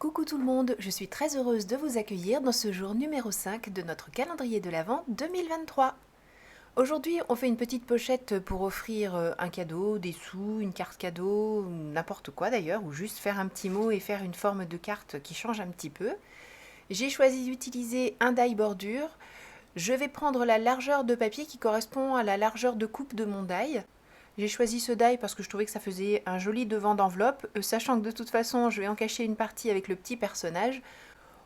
Coucou tout le monde, je suis très heureuse de vous accueillir dans ce jour numéro 5 de notre calendrier de l'Avent 2023. Aujourd'hui, on fait une petite pochette pour offrir un cadeau, des sous, une carte cadeau, n'importe quoi d'ailleurs, ou juste faire un petit mot et faire une forme de carte qui change un petit peu. J'ai choisi d'utiliser un die bordure. Je vais prendre la largeur de papier qui correspond à la largeur de coupe de mon die. J'ai choisi ce die parce que je trouvais que ça faisait un joli devant d'enveloppe, sachant que de toute façon je vais en cacher une partie avec le petit personnage.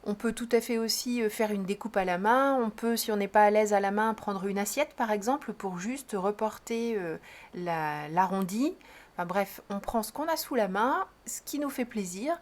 On peut tout à fait aussi faire une découpe à la main. On peut, si on n'est pas à l'aise à la main, prendre une assiette par exemple pour juste reporter l'arrondi. Enfin, bref, on prend ce qu'on a sous la main, ce qui nous fait plaisir.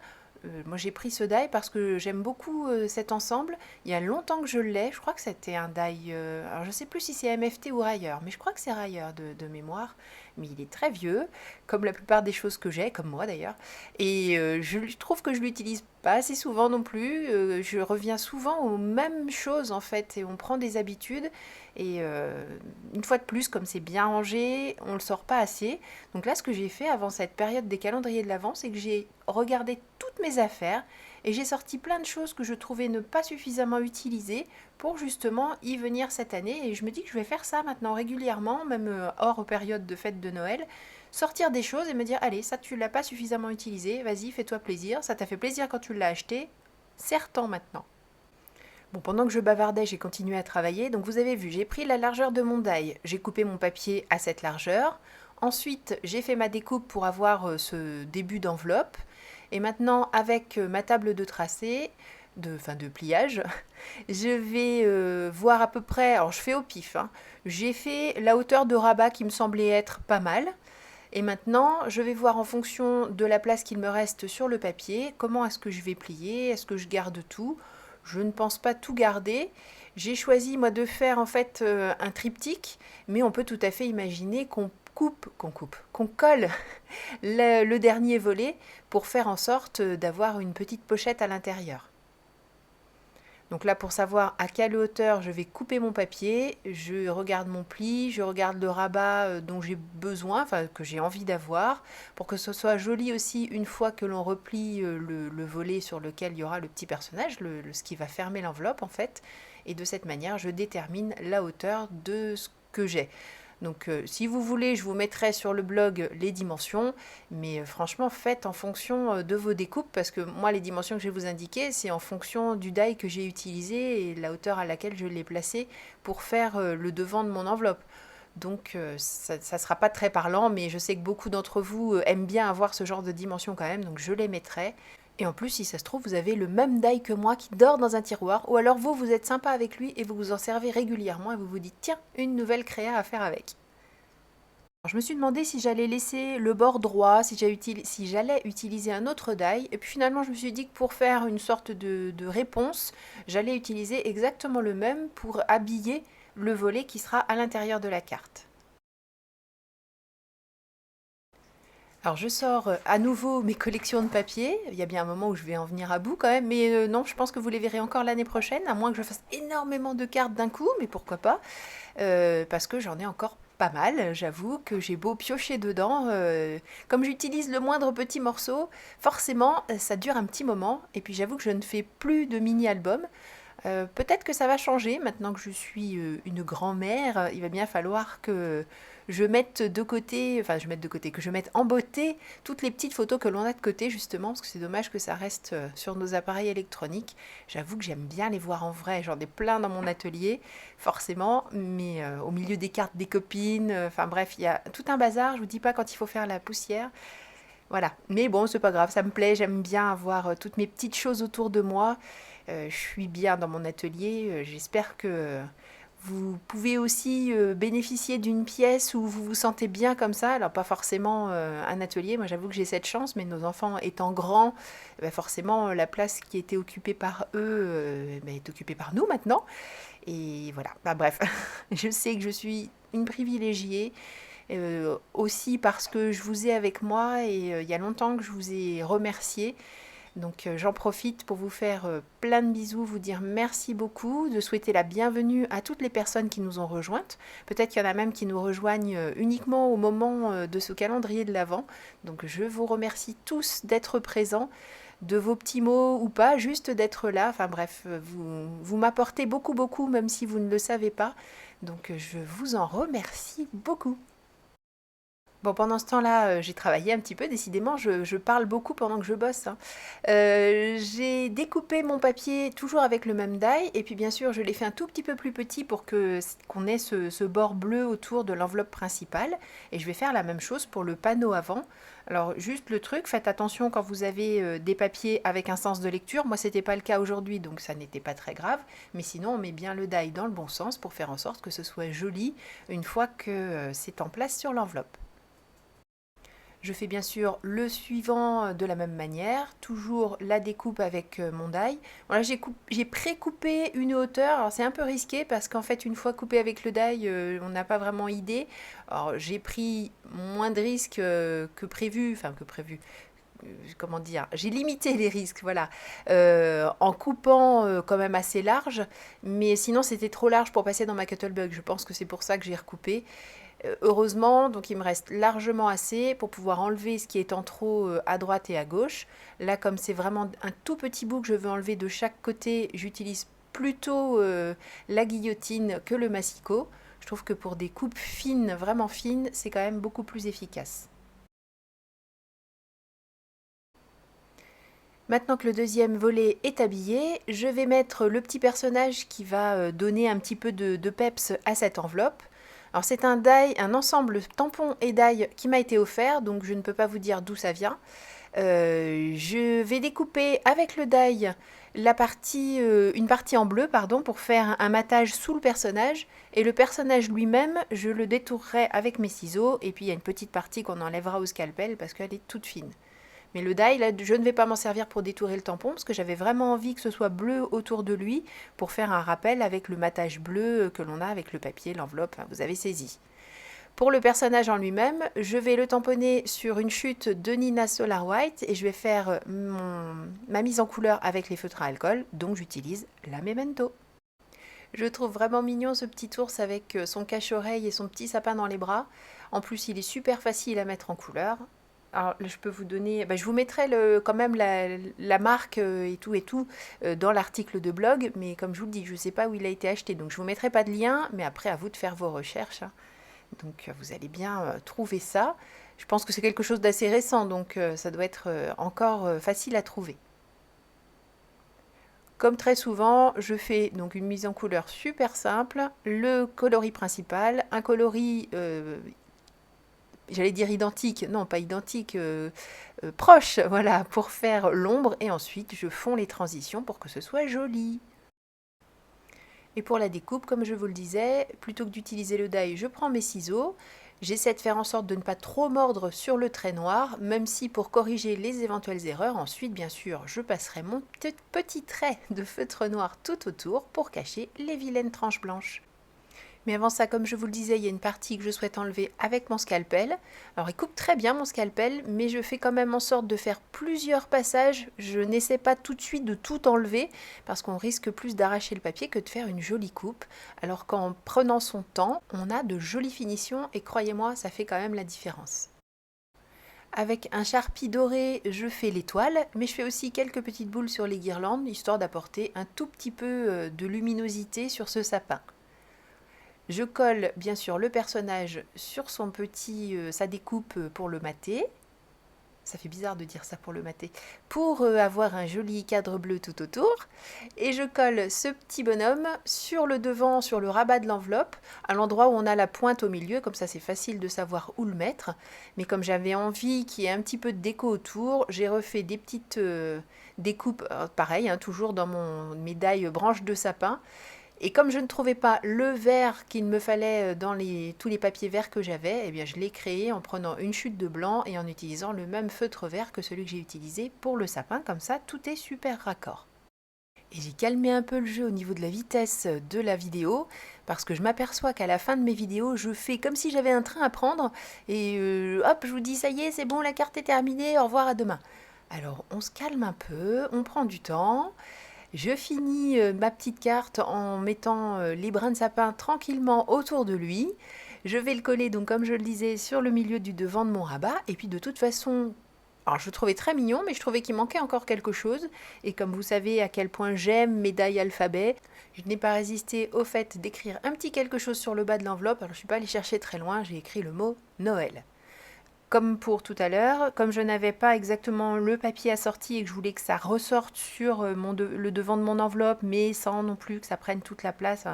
Moi j'ai pris ce die parce que j'aime beaucoup cet ensemble. Il y a longtemps que je l'ai, je crois que c'était un die, alors je sais plus si c'est MFT ou Rayer, mais je crois que c'est Rayer de mémoire. Mais il est très vieux, comme la plupart des choses que j'ai, comme moi d'ailleurs. Et je trouve que je l'utilise pas assez souvent non plus. Je reviens souvent aux mêmes choses en fait, et on prend des habitudes. Et une fois de plus, comme c'est bien rangé, on le sort pas assez. Donc là, ce que j'ai fait avant cette période des calendriers de l'Avent, c'est que j'ai regardé toutes mes affaires et j'ai sorti plein de choses que je trouvais ne pas suffisamment utilisées pour justement y venir cette année. Et je me dis que je vais faire ça maintenant régulièrement, même hors période de fête de Noël. Sortir des choses et me dire, allez, ça tu l'as pas suffisamment utilisé, vas-y, fais-toi plaisir, ça t'a fait plaisir quand tu l'as acheté, serre-t'en maintenant. Bon, pendant que je bavardais, j'ai continué à travailler. Donc vous avez vu, j'ai pris la largeur de mon die, j'ai coupé mon papier à cette largeur. Ensuite, j'ai fait ma découpe pour avoir ce début d'enveloppe. Et maintenant, avec ma table de tracé, de pliage, je vais voir à peu près, alors je fais au pif, hein, j'ai fait la hauteur de rabat qui me semblait être pas mal. Et maintenant, je vais voir en fonction de la place qu'il me reste sur le papier, comment est-ce que je vais plier, est-ce que je garde tout. Je ne pense pas tout garder. J'ai choisi moi de faire en fait un triptyque, mais on peut tout à fait imaginer qu'on colle le dernier volet pour faire en sorte d'avoir une petite pochette à l'intérieur. Donc là, pour savoir à quelle hauteur je vais couper mon papier, je regarde mon pli, je regarde le rabat dont j'ai besoin, enfin que j'ai envie d'avoir, pour que ce soit joli aussi une fois que l'on replie le volet sur lequel il y aura le petit personnage, ce qui va fermer l'enveloppe en fait. Et de cette manière, je détermine la hauteur de ce que j'ai. Donc si vous voulez, je vous mettrai sur le blog les dimensions, mais franchement, faites en fonction de vos découpes, parce que moi, les dimensions que je vais vous indiquer, c'est en fonction du die que j'ai utilisé et la hauteur à laquelle je l'ai placé pour faire le devant de mon enveloppe. Donc ça ne sera pas très parlant, mais je sais que beaucoup d'entre vous aiment bien avoir ce genre de dimensions quand même, donc je les mettrai. Et en plus, si ça se trouve, vous avez le même die que moi qui dort dans un tiroir, ou alors vous êtes sympa avec lui et vous vous en servez régulièrement et vous vous dites, tiens, une nouvelle créa à faire avec. Alors, je me suis demandé si j'allais laisser le bord droit, si j'allais utiliser un autre die, et puis finalement je me suis dit que pour faire une sorte de réponse, j'allais utiliser exactement le même pour habiller le volet qui sera à l'intérieur de la carte. Alors je sors à nouveau mes collections de papier. Il y a bien un moment où je vais en venir à bout quand même, mais non, je pense que vous les verrez encore l'année prochaine, à moins que je fasse énormément de cartes d'un coup, mais pourquoi pas, parce que j'en ai encore pas mal. J'avoue que j'ai beau piocher dedans, comme j'utilise le moindre petit morceau, forcément ça dure un petit moment, et puis j'avoue que je ne fais plus de mini-albums. Peut-être que ça va changer maintenant que je suis une grand-mère. Il va bien falloir que je mette de côté, enfin je mette de côté, que je mette en beauté toutes les petites photos que l'on a de côté justement, parce que c'est dommage que ça reste sur nos appareils électroniques. J'avoue que j'aime bien les voir en vrai, j'en ai plein dans mon atelier, forcément, mais au milieu des cartes des copines, enfin bref, il y a tout un bazar, je vous dis pas quand il faut faire la poussière. Voilà, mais bon, c'est pas grave, ça me plaît, j'aime bien avoir toutes mes petites choses autour de moi. Je suis bien dans mon atelier, j'espère que vous pouvez aussi bénéficier d'une pièce où vous vous sentez bien comme ça. Alors pas forcément un atelier, moi j'avoue que j'ai cette chance, mais nos enfants étant grands, forcément la place qui était occupée par eux est occupée par nous maintenant. Et voilà, bah, bref, je sais que je suis une privilégiée. Aussi parce que je vous ai avec moi et il y a longtemps que je vous ai remercié. Donc j'en profite pour vous faire plein de bisous, vous dire merci beaucoup, de souhaiter la bienvenue à toutes les personnes qui nous ont rejointes. Peut-être qu'il y en a même qui nous rejoignent uniquement au moment de ce calendrier de l'Avent. Donc je vous remercie tous d'être présents. de vos petits mots ou pas, juste d'être là. Enfin bref, vous m'apportez beaucoup, beaucoup, même si vous ne le savez pas. Donc je vous en remercie beaucoup. Bon, pendant ce temps-là, j'ai travaillé un petit peu. Décidément, je parle beaucoup pendant que je bosse, hein. J'ai découpé mon papier toujours avec le même die. Et puis, bien sûr, je l'ai fait un tout petit peu plus petit pour qu'on ait ce bord bleu autour de l'enveloppe principale. Et je vais faire la même chose pour le panneau avant. Alors, juste le truc, faites attention quand vous avez des papiers avec un sens de lecture. Moi, c'était pas le cas aujourd'hui, donc ça n'était pas très grave. Mais sinon, on met bien le die dans le bon sens pour faire en sorte que ce soit joli une fois que c'est en place sur l'enveloppe. Je fais bien sûr le suivant de la même manière, toujours la découpe avec mon die. Voilà, j'ai pré-coupé une hauteur, alors c'est un peu risqué parce qu'en fait une fois coupé avec le die, on n'a pas vraiment idée. Alors j'ai pris moins de risques que prévu, comment dire, j'ai limité les risques, voilà, en coupant quand même assez large, mais sinon c'était trop large pour passer dans ma Cuttlebug. Je pense que c'est pour ça que j'ai recoupé. Heureusement, donc il me reste largement assez pour pouvoir enlever ce qui est en trop à droite et à gauche. Là, comme c'est vraiment un tout petit bout que je veux enlever de chaque côté, j'utilise plutôt la guillotine que le massicot. Je trouve que pour des coupes fines, vraiment fines, c'est quand même beaucoup plus efficace. Maintenant que le deuxième volet est habillé, je vais mettre le petit personnage qui va donner un petit peu de peps à cette enveloppe. Alors c'est un die, un ensemble tampon et die qui m'a été offert, donc je ne peux pas vous dire d'où ça vient. Je vais découper avec le die une partie en bleu pour faire un matage sous le personnage, et le personnage lui-même je le détourerai avec mes ciseaux, et puis il y a une petite partie qu'on enlèvera au scalpel parce qu'elle est toute fine. Mais le die, là, je ne vais pas m'en servir pour détourer le tampon parce que j'avais vraiment envie que ce soit bleu autour de lui pour faire un rappel avec le matage bleu que l'on a avec le papier, l'enveloppe, hein, vous avez saisi. Pour le personnage en lui-même, je vais le tamponner sur une chute de Nina Solar White et je vais faire ma mise en couleur avec les feutres à alcool, donc j'utilise la Memento. Je trouve vraiment mignon ce petit ours avec son cache-oreille et son petit sapin dans les bras. En plus, il est super facile à mettre en couleur. Alors, je peux vous donner, je vous mettrai quand même la marque et tout dans l'article de blog, mais comme je vous le dis, je ne sais pas où il a été acheté, donc je ne vous mettrai pas de lien, mais après à vous de faire vos recherches, hein. Donc vous allez bien trouver ça. Je pense que c'est quelque chose d'assez récent, donc ça doit être encore facile à trouver. Comme très souvent, je fais donc une mise en couleur super simple, le coloris principal, un coloris j'allais dire identique, non pas identique, proche, voilà, pour faire l'ombre, et ensuite je fonds les transitions pour que ce soit joli. Et pour la découpe, comme je vous le disais, plutôt que d'utiliser le die, je prends mes ciseaux, j'essaie de faire en sorte de ne pas trop mordre sur le trait noir, même si pour corriger les éventuelles erreurs, ensuite bien sûr je passerai mon petit trait de feutre noir tout autour pour cacher les vilaines tranches blanches. Mais avant ça, comme je vous le disais, il y a une partie que je souhaite enlever avec mon scalpel. Alors il coupe très bien mon scalpel, mais je fais quand même en sorte de faire plusieurs passages. Je n'essaie pas tout de suite de tout enlever, parce qu'on risque plus d'arracher le papier que de faire une jolie coupe. Alors qu'en prenant son temps, on a de jolies finitions, et croyez-moi, ça fait quand même la différence. Avec un Sharpie doré, je fais l'étoile, mais je fais aussi quelques petites boules sur les guirlandes, histoire d'apporter un tout petit peu de luminosité sur ce sapin. Je colle bien sûr le personnage sur sa découpe pour le mater. Ça fait bizarre de dire ça pour le mater. Pour avoir un joli cadre bleu tout autour. Et je colle ce petit bonhomme sur le devant, sur le rabat de l'enveloppe, à l'endroit où on a la pointe au milieu. Comme ça, c'est facile de savoir où le mettre. Mais comme j'avais envie qu'il y ait un petit peu de déco autour, j'ai refait des petites découpes, pareil, hein, toujours dans mon médaille branche de sapin. Et comme je ne trouvais pas le vert qu'il me fallait dans tous les papiers verts que j'avais, eh bien je l'ai créé en prenant une chute de blanc et en utilisant le même feutre vert que celui que j'ai utilisé pour le sapin. Comme ça, tout est super raccord. Et j'ai calmé un peu le jeu au niveau de la vitesse de la vidéo, parce que je m'aperçois qu'à la fin de mes vidéos, je fais comme si j'avais un train à prendre, et hop, je vous dis ça y est, c'est bon, la carte est terminée, au revoir, à demain. Alors on se calme un peu, on prend du temps. Je finis ma petite carte en mettant les brins de sapin tranquillement autour de lui. Je vais le coller, donc comme je le disais, sur le milieu du devant de mon rabat. Et puis de toute façon, Alors je le trouvais très mignon, mais je trouvais qu'il manquait encore quelque chose. Et comme vous savez à quel point j'aime médaille alphabet, je n'ai pas résisté au fait d'écrire un petit quelque chose sur le bas de l'enveloppe. Alors je ne suis pas allée chercher très loin, j'ai écrit le mot Noël. Comme pour tout à l'heure, comme je n'avais pas exactement le papier assorti et que je voulais que ça ressorte sur le devant de mon enveloppe, mais sans non plus que ça prenne toute la place,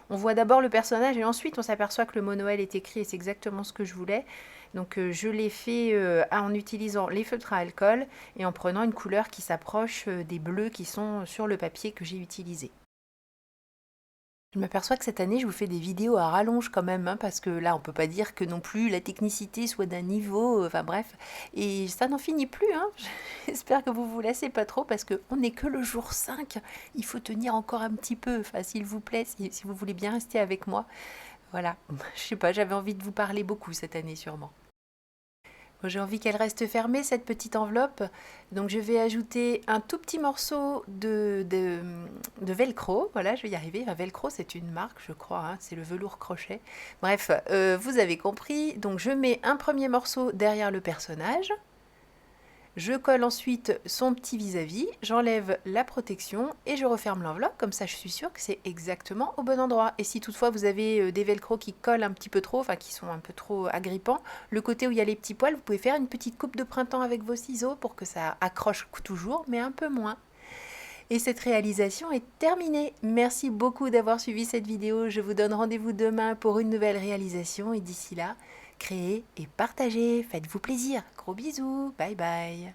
on voit d'abord le personnage et ensuite on s'aperçoit que le mot Noël est écrit et c'est exactement ce que je voulais. Donc je l'ai fait en utilisant les feutres à alcool et en prenant une couleur qui s'approche des bleus qui sont sur le papier que j'ai utilisé. Je m'aperçois que cette année, je vous fais des vidéos à rallonge quand même, hein, parce que là, on peut pas dire que non plus la technicité soit d'un niveau, enfin bref, et ça n'en finit plus, hein. J'espère que vous vous lassez pas trop, parce qu'on n'est que le jour 5, il faut tenir encore un petit peu, enfin s'il vous plaît, si vous voulez bien rester avec moi. Voilà, je sais pas, j'avais envie de vous parler beaucoup cette année sûrement. J'ai envie qu'elle reste fermée, cette petite enveloppe. Donc je vais ajouter un tout petit morceau de velcro. Voilà, je vais y arriver. Un velcro, c'est une marque, je crois. Hein, c'est le velours crochet. Bref, vous avez compris. Donc je mets un premier morceau derrière le personnage. Je colle ensuite son petit vis-à-vis, j'enlève la protection et je referme l'enveloppe, comme ça je suis sûre que c'est exactement au bon endroit. Et si toutefois vous avez des velcro qui collent un petit peu trop, enfin qui sont un peu trop agrippants, le côté où il y a les petits poils, vous pouvez faire une petite coupe de printemps avec vos ciseaux pour que ça accroche toujours, mais un peu moins. Et cette réalisation est terminée. Merci beaucoup d'avoir suivi cette vidéo. Je vous donne rendez-vous demain pour une nouvelle réalisation. Et d'ici là, créez et partagez. Faites-vous plaisir. Gros bisous. Bye bye.